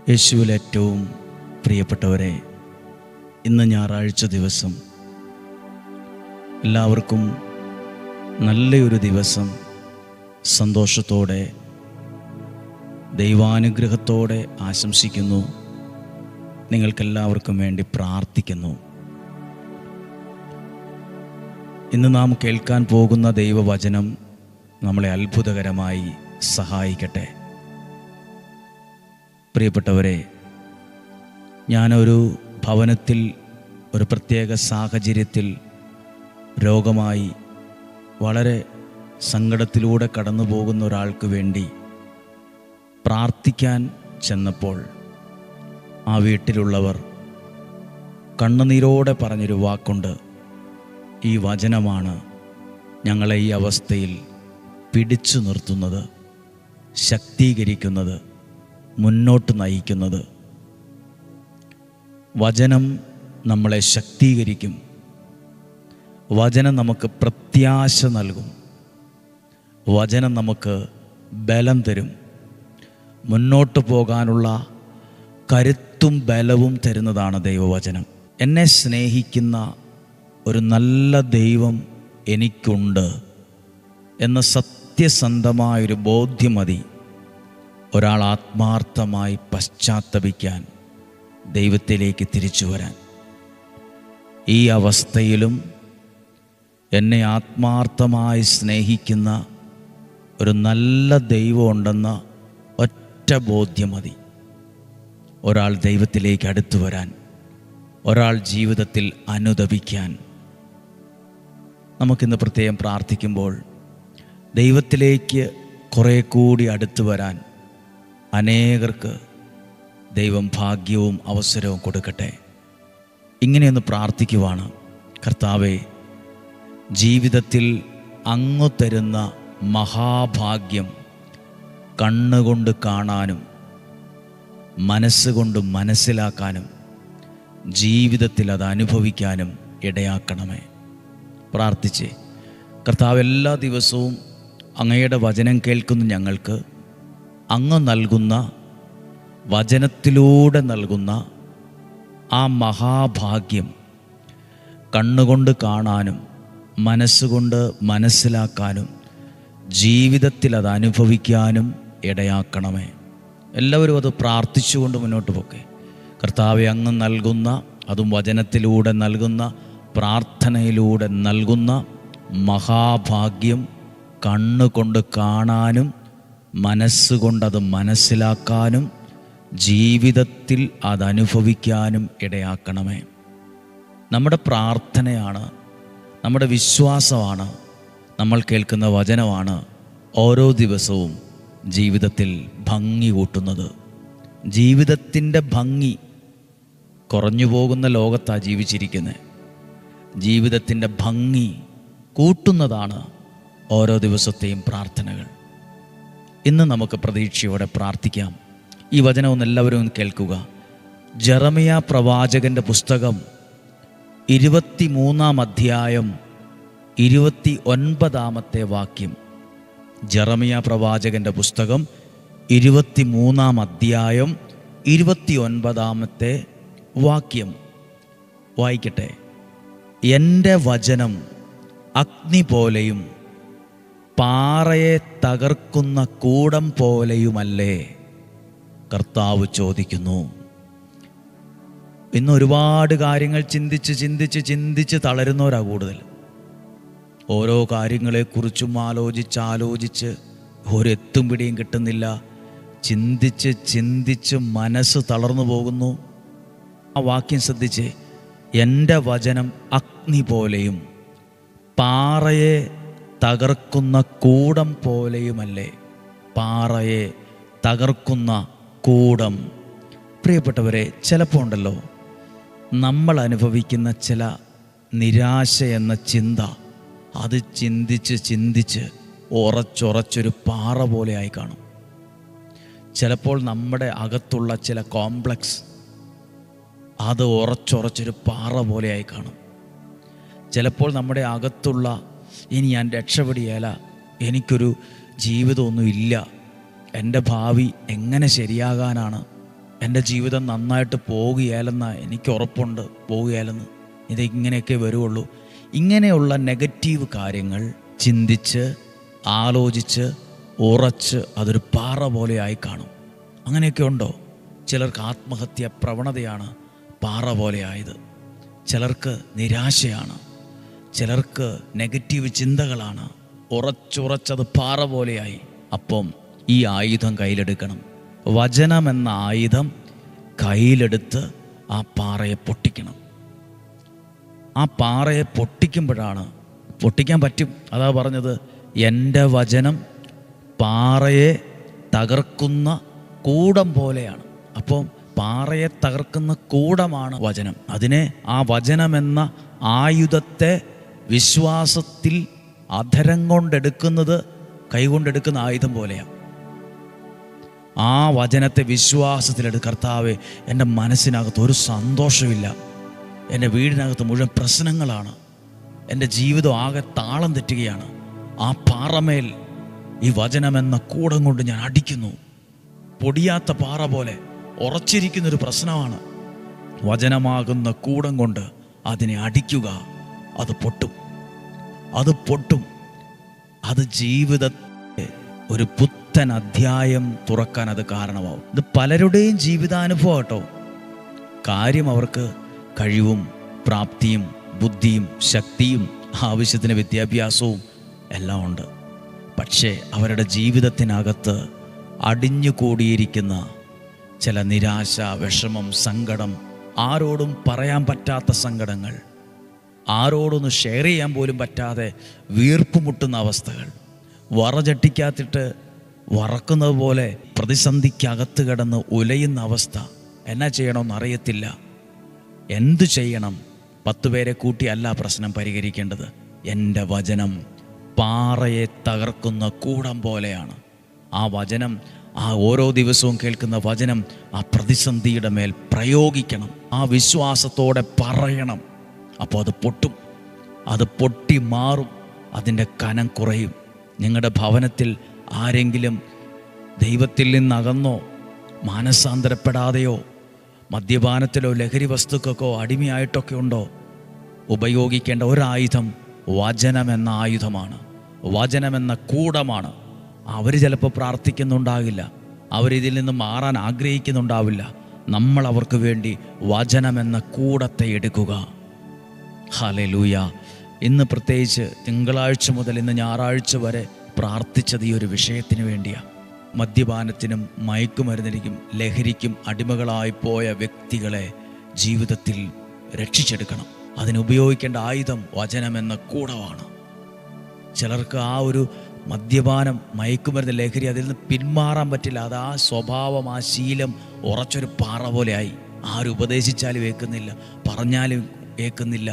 യേശുവിൽ ഏറ്റവും പ്രിയപ്പെട്ടവരെ, ഇന്ന് ഞായറാഴ്ച ദിവസം എല്ലാവർക്കും നല്ലൊരു ദിവസം സന്തോഷത്തോടെ ദൈവാനുഗ്രഹത്തോടെ ആശംസിക്കുന്നു. നിങ്ങൾക്കെല്ലാവർക്കും വേണ്ടി പ്രാർത്ഥിക്കുന്നു. ഇന്ന് നാം കേൾക്കാൻ പോകുന്ന ദൈവവചനം നമ്മളെ അത്ഭുതകരമായി സഹായിക്കട്ടെ. പ്രിയപ്പെട്ടവരെ, ഞാനൊരു ഭവനത്തിൽ ഒരു പ്രത്യേക സാഹചര്യത്തിൽ രോഗമായി വളരെ സങ്കടത്തിലൂടെ കടന്നു പോകുന്ന ഒരാൾക്ക് വേണ്ടി പ്രാർത്ഥിക്കാൻ ചെന്നപ്പോൾ ആ വീട്ടിലുള്ളവർ കണ്ണുനീരോടെ പറഞ്ഞൊരു വാക്കുണ്ട്. ഈ വചനമാണ് ഞങ്ങളെ ഈ അവസ്ഥയിൽ പിടിച്ചു നിർത്തുന്നത്, ശക്തീകരിക്കുന്നത്, മുന്നോട്ട് നയിക്കുന്നത്. വചനം നമ്മളെ ശക്തീകരിക്കും. വചനം നമുക്ക് പ്രത്യാശ നൽകും. വചനം നമുക്ക് ബലം തരും. മുന്നോട്ട് പോകാനുള്ള കരുത്തും ബലവും തരുന്നതാണ് ദൈവവചനം. എന്നെ സ്നേഹിക്കുന്ന ഒരു നല്ല ദൈവം എനിക്കുണ്ട് എന്ന സത്യസന്ധമായൊരു ബോധ്യം മതി ഒരാൾ ആത്മാർത്ഥമായി പശ്ചാത്തപിക്കാൻ, ദൈവത്തിലേക്ക് തിരിച്ചു വരാൻ. ഈ അവസ്ഥയിലും എന്നെ ആത്മാർത്ഥമായി സ്നേഹിക്കുന്ന ഒരു നല്ല ദൈവം ഉണ്ടെന്ന ഒറ്റ ബോധ്യം മതി ഒരാൾ ദൈവത്തിലേക്ക് അടുത്തു വരാൻ, ഒരാൾ ജീവിതത്തിൽ അനുതപിക്കാൻ. നമുക്കിന്ന് പ്രത്യേകം പ്രാർത്ഥിക്കുമ്പോൾ ദൈവത്തിലേക്ക് കുറേ കൂടി അടുത്തു വരാൻ അനേകർക്ക് ദൈവം ഭാഗ്യവും അവസരവും കൊടുക്കട്ടെ. ഇങ്ങനെയൊന്ന് പ്രാർത്ഥിക്കുവാണ്: കർത്താവേ, ജീവിതത്തിൽ അങ്ങ് തരുന്ന മഹാഭാഗ്യം കണ്ണുകൊണ്ട് കാണാനും മനസ്സുകൊണ്ട് മനസ്സിലാക്കാനും ജീവിതത്തിൽ അത് അനുഭവിക്കാനും ഇടയാക്കണമേ. പ്രാർത്ഥിച്ചേ. കർത്താവ്, എല്ലാ ദിവസവും അങ്ങയുടെ വചനം കേൾക്കുന്ന ഞങ്ങൾക്ക് അങ്ങ് നൽകുന്ന വചനത്തിലൂടെ നൽകുന്ന ആ മഹാഭാഗ്യം കണ്ണുകൊണ്ട് കാണാനും മനസ്സുകൊണ്ട് മനസ്സിലാക്കാനും ജീവിതത്തിൽ അത് അനുഭവിക്കാനും ഇടയാക്കണമേ. എല്ലാവരും അത് പ്രാർത്ഥിച്ചുകൊണ്ട് മുന്നോട്ട് പോകെ. കർത്താവെ, അങ്ങ് നൽകുന്ന, അതും വചനത്തിലൂടെ നൽകുന്ന, പ്രാർത്ഥനയിലൂടെ നൽകുന്ന മഹാഭാഗ്യം കണ്ണുകൊണ്ട് കാണാനും മനസ്സുകൊണ്ടത് മനസ്സിലാക്കാനും ജീവിതത്തിൽ അതനുഭവിക്കാനും ഇടയാക്കണമേ. നമ്മുടെ പ്രാർത്ഥനയാണ്, നമ്മുടെ വിശ്വാസമാണ്, നമ്മൾ കേൾക്കുന്ന വചനമാണ് ഓരോ ദിവസവും ജീവിതത്തിൽ ഭംഗി കൂട്ടുന്നത്. ജീവിതത്തിൻ്റെ ഭംഗി കുറഞ്ഞു പോകുന്ന ലോകത്താണ് ജീവിച്ചിരിക്കുന്നത്. ജീവിതത്തിൻ്റെ ഭംഗി കൂട്ടുന്നതാണ് ഓരോ ദിവസത്തെയും പ്രാർത്ഥനകൾ. ഇന്ന് നമുക്ക് പ്രതീക്ഷയോടെ പ്രാർത്ഥിക്കാം. ഈ വചനം ഒന്ന് എല്ലാവരും കേൾക്കുക. ജെറമിയ പ്രവാചകൻ്റെ പുസ്തകം 23-ാം അധ്യായം 29-ാമത്തെ വാക്യം. ജെറമിയ പ്രവാചകൻ്റെ പുസ്തകം 23-ാം അധ്യായം 29-ാമത്തെ വാക്യം വായിക്കട്ടെ. എൻ്റെ വചനം അഗ്നി പോലെയും പാറയെ തകർക്കുന്ന കൂടം പോലെയുമല്ലേ? കർത്താവ് ചോദിക്കുന്നു. ഇന്ന് ഒരുപാട് കാര്യങ്ങൾ ചിന്തിച്ച് തളരുന്നവരാ കൂടുതൽ. ഓരോ കാര്യങ്ങളെക്കുറിച്ചും ആലോചിച്ച് ഒരെത്തും പിടിയും കിട്ടുന്നില്ല. ചിന്തിച്ച് മനസ്സ് തളർന്നു പോകുന്നു. ആ വാക്യം ശ്രദ്ധിച്ച്. എൻ്റെ വചനം അഗ്നി പോലെയും പാറയെ തകർക്കുന്ന കൂടം പോലെയുമല്ലേ? പാറയെ തകർക്കുന്ന കൂടം. പ്രിയപ്പെട്ടവരെ, ചിലപ്പോൾ ഉണ്ടല്ലോ, നമ്മൾ അനുഭവിക്കുന്ന ചില നിരാശ എന്ന ചിന്ത, അത് ചിന്തിച്ച് ഉറച്ചൊരു പാറ പോലെയായി കാണും. ചിലപ്പോൾ നമ്മുടെ അകത്തുള്ള ചില കോംപ്ലക്സ്, അത് ഉറച്ചൊരു പാറ പോലെയായി കാണും. ചിലപ്പോൾ നമ്മുടെ അകത്തുള്ള ഇനി ഞാൻ രക്ഷപ്പെടുകയില്ല, എനിക്കൊരു ജീവിതമൊന്നും ഇല്ല, എൻ്റെ ഭാവി എങ്ങനെ ശരിയാകാനാണ് എൻ്റെ ജീവിതം നന്നായിട്ട് പോകുകയാലെന്ന എനിക്ക് ഉറപ്പുണ്ട്, പോകുകയാലെന്ന്, ഇതിങ്ങനെയൊക്കെ വരുള്ളൂ. ഇങ്ങനെയുള്ള നെഗറ്റീവ് കാര്യങ്ങൾ ചിന്തിച്ച് ആലോചിച്ച് ഉറച്ച് അതൊരു പാറ പോലെയായി കാണും. അങ്ങനെയൊക്കെ ഉണ്ടോ? ചിലർക്ക് ആത്മഹത്യ പ്രവണതയാണ് പാറ പോലെയായത്, ചിലർക്ക് നിരാശയാണ്, ചിലർക്ക് നെഗറ്റീവ് ചിന്തകളാണ്. ഉറച്ചുറച്ചത് പാറ പോലെയായി. അപ്പം ഈ ആയുധം കയ്യിലെടുക്കണം. വചനമെന്ന ആയുധം കയ്യിലെടുത്ത് ആ പാറയെ പൊട്ടിക്കണം. ആ പാറയെ പൊട്ടിക്കുമ്പോഴാണ്, പൊട്ടിക്കാൻ പറ്റും. അതാ പറഞ്ഞത്, എൻ്റെ വചനം പാറയെ തകർക്കുന്ന കൂടം പോലെയാണ്. അപ്പോൾ പാറയെ തകർക്കുന്ന കൂടമാണ് വചനം. അതിനെ, ആ വചനമെന്ന ആയുധത്തെ വിശ്വാസത്തിൽ അധരം കൊണ്ടെടുക്കുന്നത് കൈകൊണ്ടെടുക്കുന്ന ആയുധം പോലെയാണ്. ആ വചനത്തെ വിശ്വാസത്തിലെടുത്ത്, കർത്താവേ, എൻ്റെ മനസ്സിനകത്ത് ഒരു സന്തോഷമില്ല, എൻ്റെ വീടിനകത്ത് മുഴുവൻ പ്രശ്നങ്ങളാണ്, എൻ്റെ ജീവിതം ആകെ താളം തെറ്റുകയാണ്. ആ പാറമേൽ ഈ വചനമെന്ന കൂടം കൊണ്ട് ഞാൻ അടിക്കുന്നു. പൊടിയാത്ത പാറ പോലെ ഉറച്ചിരിക്കുന്നൊരു പ്രശ്നമാണ്. വചനമാകുന്ന കൂടം കൊണ്ട് അതിനെ അടിക്കുക. അത് പൊട്ടും, അത് പൊട്ടും. അത് ജീവിതത്തെ ഒരു പുത്തൻ അധ്യായം തുറക്കാൻ അത് കാരണമാവും. ഇത് പലരുടെയും ജീവിതാനുഭവം കേട്ടോ. കാര്യം അവർക്ക് കഴിവും പ്രാപ്തിയും ബുദ്ധിയും ശക്തിയും ആവശ്യത്തിന് വിദ്യാഭ്യാസവും എല്ലാം ഉണ്ട്. പക്ഷേ അവരുടെ ജീവിതത്തിനകത്ത് അടിഞ്ഞുകൂടിയിരിക്കുന്ന ചില നിരാശ, വിഷമം, സങ്കടം, ആരോടും പറയാൻ പറ്റാത്ത സങ്കടങ്ങൾ, ആരോടൊന്ന് ഷെയർ ചെയ്യാൻ പോലും പറ്റാതെ വീർപ്പ് മുട്ടുന്ന അവസ്ഥകൾ, വറചട്ടിക്കകത്തിട്ട് വറക്കുന്നത് പോലെ പ്രതിസന്ധിക്കകത്ത് കിടന്ന് ഉലയുന്ന അവസ്ഥ. എന്നാ ചെയ്യണമെന്ന് അറിയത്തില്ല. എന്തു ചെയ്യണം? 10 പേരെ കൂട്ടിയല്ല പ്രശ്നം പരിഹരിക്കേണ്ടത്. എൻ്റെ വചനം പാറയെ തകർക്കുന്ന കൂടം പോലെയാണ്. ആ വചനം, ആ ഓരോ ദിവസവും കേൾക്കുന്ന വചനം ആ പ്രതിസന്ധിയുടെ മേൽ പ്രയോഗിക്കണം. ആ വിശ്വാസത്തോടെ പറയണം. അപ്പോൾ അത് പൊട്ടും, അത് പൊട്ടി മാറും, അതിൻ്റെ കനം കുറയും. നിങ്ങളുടെ ഭവനത്തിൽ ആരെങ്കിലും ദൈവത്തിൽ നിന്നകന്നോ മാനസാന്തരപ്പെടാതെയോ മദ്യപാനത്തിലോ ലഹരി വസ്തുക്കൾക്കോ അടിമയായിട്ടൊക്കെ ഉണ്ടോ? ഉപയോഗിക്കേണ്ട ഒരായുധം വചനമെന്ന ആയുധമാണ്, വചനമെന്ന കൂടമാണ്. അവർ ചിലപ്പോൾ പ്രാർത്ഥിക്കുന്നുണ്ടാകില്ല, അവരിതിൽ നിന്ന് മാറാൻ ആഗ്രഹിക്കുന്നുണ്ടാവില്ല. നമ്മൾ അവർക്ക് വേണ്ടി വചനമെന്ന കൂടത്തെ എടുക്കുക. ഹല്ലേലൂയ. ഇന്ന് പ്രത്യേകിച്ച് തിങ്കളാഴ്ച മുതൽ ഇന്ന് ഞായറാഴ്ച വരെ പ്രാർത്ഥിച്ചത് ഈ ഒരു വിഷയത്തിന് വേണ്ടിയാണ്. മദ്യപാനത്തിനും മയക്കുമരുന്നിനും ലഹരിക്കും അടിമകളായി പോയ വ്യക്തികളെ ജീവിതത്തിൽ രക്ഷിച്ചെടുക്കണം. അതിനുപയോഗിക്കേണ്ട ആയുധം വചനമെന്ന കൂടമാണ്. ചിലർക്ക് ആ ഒരു മദ്യപാനം, മയക്കുമരുന്ന്, ലഹരി, അതിൽ നിന്ന് പിന്മാറാൻ പറ്റില്ല. അത് ആ സ്വഭാവം, ആ ശീലം ഉറച്ചൊരു പാറ പോലെയായി. ആരും ഉപദേശിച്ചാലും ഏൽക്കുന്നില്ല, പറഞ്ഞാലും ഏൽക്കുന്നില്ല,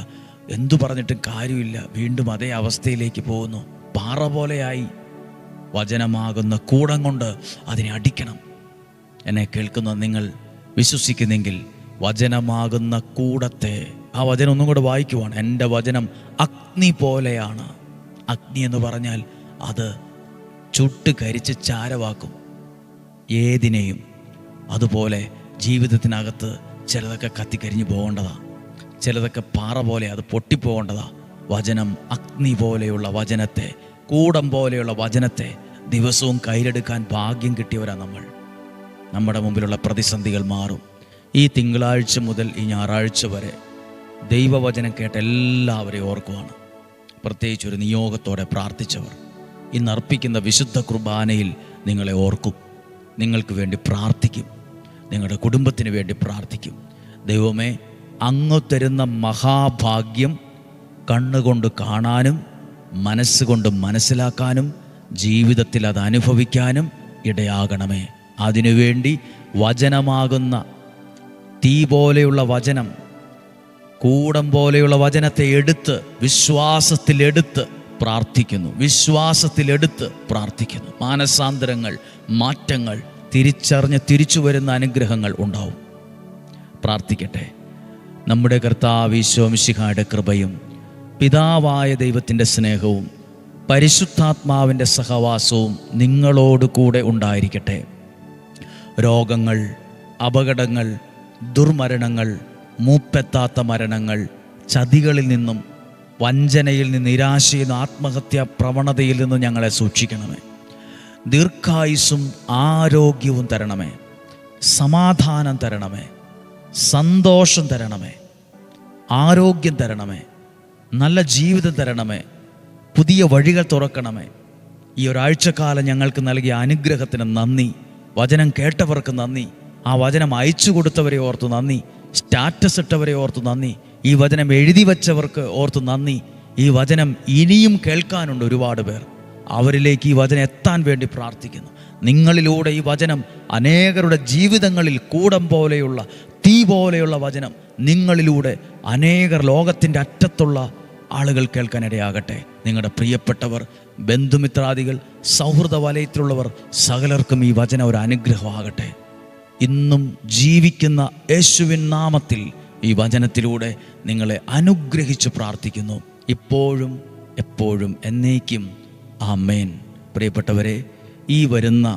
എന്തു പറഞ്ഞിട്ടും കാര്യമില്ല. വീണ്ടും അതേ അവസ്ഥയിലേക്ക് പോകുന്നു. പാറ പോലെയായി. വചനമാകുന്ന കൂടം കൊണ്ട് അതിനെ അടിക്കണം. എന്നെ കേൾക്കുന്ന നിങ്ങൾ വിശ്വസിക്കുന്നെങ്കിൽ വചനമാകുന്ന കൂടത്തെ, ആ വചനം ഒന്നും കൂടെ വായിക്കുവാണ്. എൻ്റെ വചനം അഗ്നി പോലെയാണ്. അഗ്നി എന്ന് പറഞ്ഞാൽ അത് ചുട്ട് കരിച്ച് ചാരവാക്കും ഏതിനെയും. അതുപോലെ ജീവിതത്തിനകത്ത് ചിലതൊക്കെ കത്തിക്കരിഞ്ഞ് പോകേണ്ടതാണ്, ചിലതൊക്കെ പാറ പോലെ അത് പൊട്ടിപ്പോകേണ്ടതാ. വചനം അഗ്നി പോലെയുള്ള വചനത്തെ, കൂടം പോലെയുള്ള വചനത്തെ ദിവസവും കയ്യിലെടുക്കാൻ ഭാഗ്യം കിട്ടിയവരാണ് നമ്മൾ. നമ്മുടെ മുമ്പിലുള്ള പ്രതിസന്ധികൾ മാറും. ഈ തിങ്കളാഴ്ച മുതൽ ഈ ഞായറാഴ്ച വരെ ദൈവവചനം കേട്ട എല്ലാവരെയും ഓർക്കുവാണ്. പ്രത്യേകിച്ച് ഒരു നിയോഗത്തോടെ പ്രാർത്ഥിച്ചവർ ഇന്ന് അർപ്പിക്കുന്ന വിശുദ്ധ കുർബാനയിൽ നിങ്ങളെ ഓർക്കും, നിങ്ങൾക്ക് വേണ്ടി പ്രാർത്ഥിക്കും, നിങ്ങളുടെ കുടുംബത്തിന് വേണ്ടി പ്രാർത്ഥിക്കും. ദൈവമേ, അങ്ങ് തരുന്ന മഹാഭാഗ്യം കണ്ണുകൊണ്ട് കാണാനും മനസ്സുകൊണ്ട് മനസ്സിലാക്കാനും ജീവിതത്തിൽ അത് അനുഭവിക്കാനും ഇടയാകണമേ. അതിനുവേണ്ടി വചനമാകുന്ന തീ പോലെയുള്ള വചനം, കൂടം പോലെയുള്ള വചനത്തെ എടുത്ത് വിശ്വാസത്തിലെടുത്ത് പ്രാർത്ഥിക്കുന്നു, വിശ്വാസത്തിലെടുത്ത് പ്രാർത്ഥിക്കുന്നു. മാനസാന്തരങ്ങൾ, മാറ്റങ്ങൾ, തിരിച്ചറിഞ്ഞ് തിരിച്ചു വരുന്ന അനുഗ്രഹങ്ങൾ ഉണ്ടാവും. പ്രാർത്ഥിക്കട്ടെ. നമ്മുടെ കർത്താവ് ഈശോ മിശിഹായുടെ കൃപയും പിതാവായ ദൈവത്തിൻ്റെ സ്നേഹവും പരിശുദ്ധാത്മാവിൻ്റെ സഹവാസവും നിങ്ങളോട് കൂടെ ഉണ്ടായിരിക്കട്ടെ. രോഗങ്ങൾ, അപകടങ്ങൾ, ദുർമരണങ്ങൾ, മൂപ്പെത്താത്ത മരണങ്ങൾ, ചതികളിൽ നിന്നും, വഞ്ചനയിൽ നിന്ന്, നിരാശയിൽ നിന്ന്, ആത്മഹത്യാ പ്രവണതയിൽ നിന്നും ഞങ്ങളെ സൂക്ഷിക്കണമേ. ദീർഘായുസ്സും ആരോഗ്യവും തരണമേ. സമാധാനം തരണമേ. സന്തോഷം തരണമേ. ആരോഗ്യം തരണമേ. നല്ല ജീവിതം തരണമേ. പുതിയ വഴികൾ തുറക്കണമേ. ഈ ഒരാഴ്ചക്കാലം ഞങ്ങൾക്ക് നൽകിയ അനുഗ്രഹത്തിന് നന്ദി. വചനം കേട്ടവർക്ക് നന്ദി. ആ വചനം അയച്ചു കൊടുത്തവരെ ഓർത്ത് നന്ദി. സ്റ്റാറ്റസ് ഇട്ടവരെ ഓർത്ത് നന്ദി. ഈ വചനം എഴുതി വച്ചവർക്ക് ഓർത്ത് നന്ദി. ഈ വചനം ഇനിയും കേൾക്കാനുണ്ട് ഒരുപാട് പേർ. അവരിലേക്ക് ഈ വചനം എത്താൻ വേണ്ടി പ്രാർത്ഥിക്കുന്നു. നിങ്ങളിലൂടെ ഈ വചനം അനേകരുടെ ജീവിതങ്ങളിൽ കൂടം പോലെയുള്ള, തീ പോലെയുള്ള വചനം നിങ്ങളിലൂടെ അനേകർ ലോകത്തിൻ്റെ അറ്റത്തുള്ള ആളുകൾ കേൾക്കാനിടയാകട്ടെ. നിങ്ങളുടെ പ്രിയപ്പെട്ടവർ, ബന്ധുമിത്രാദികൾ, സൗഹൃദ വലയത്തിലുള്ളവർ സകലർക്കും ഈ വചനം ഒരു അനുഗ്രഹമാകട്ടെ. ഇന്നും ജീവിക്കുന്ന യേശുവിൻ നാമത്തിൽ ഈ വചനത്തിലൂടെ നിങ്ങളെ അനുഗ്രഹിച്ച് പ്രാർത്ഥിക്കുന്നു. ഇപ്പോഴും എപ്പോഴും എന്നേക്കും ആമേൻ. പ്രിയപ്പെട്ടവരെ, ഈ വരുന്ന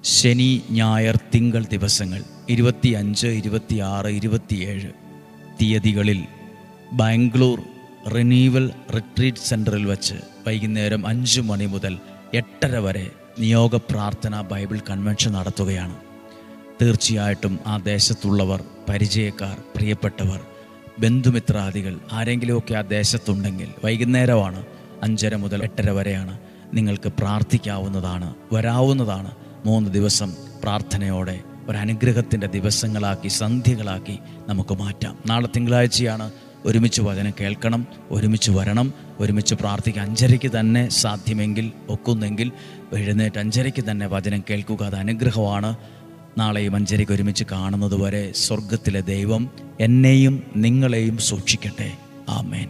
ശനി, ഞായർ, തിങ്കൾ ദിവസങ്ങൾ 25, 26, 27 തീയതികളിൽ ബാംഗ്ലൂർ റിനീവൽ റിട്രീറ്റ് സെൻറ്ററിൽ വച്ച് വൈകുന്നേരം 5 മണി മുതൽ 8:30 വരെ നിയോഗ പ്രാർത്ഥന ബൈബിൾ കൺവെൻഷൻ നടത്തുകയാണ്. തീർച്ചയായിട്ടും ആ ദേശത്തുള്ളവർ, പരിചയക്കാർ, പ്രിയപ്പെട്ടവർ, ബന്ധുമിത്രാദികൾ ആരെങ്കിലുമൊക്കെ ആ ദേശത്തുണ്ടെങ്കിൽ വൈകുന്നേരമാണ്, 5:30 മുതൽ 8:30 വരെയാണ്. നിങ്ങൾക്ക് പ്രാർത്ഥിക്കാവുന്നതാണ്, വരാവുന്നതാണ്. 3 ദിവസം പ്രാർത്ഥനയോടെ ഒരനുഗ്രഹത്തിൻ്റെ ദിവസങ്ങളാക്കി, സന്ധ്യകളാക്കി നമുക്ക് മാറ്റാം. നാളെ തിങ്കളാഴ്ചയാണ്. ഒരുമിച്ച് വചനം കേൾക്കണം, ഒരുമിച്ച് വരണം, ഒരുമിച്ച് പ്രാർത്ഥിക്കുക. 5:30 തന്നെ സാധ്യമെങ്കിൽ, ഒക്കുന്നെങ്കിൽ എഴുന്നേറ്റ് 5:30 തന്നെ വചനം കേൾക്കുക. അത് അനുഗ്രഹമാണ്. നാളെയും 5:30 ഒരുമിച്ച് കാണുന്നത് വരെ സ്വർഗത്തിലെ ദൈവം എന്നെയും നിങ്ങളെയും സൂക്ഷിക്കട്ടെ. ആമേൻ.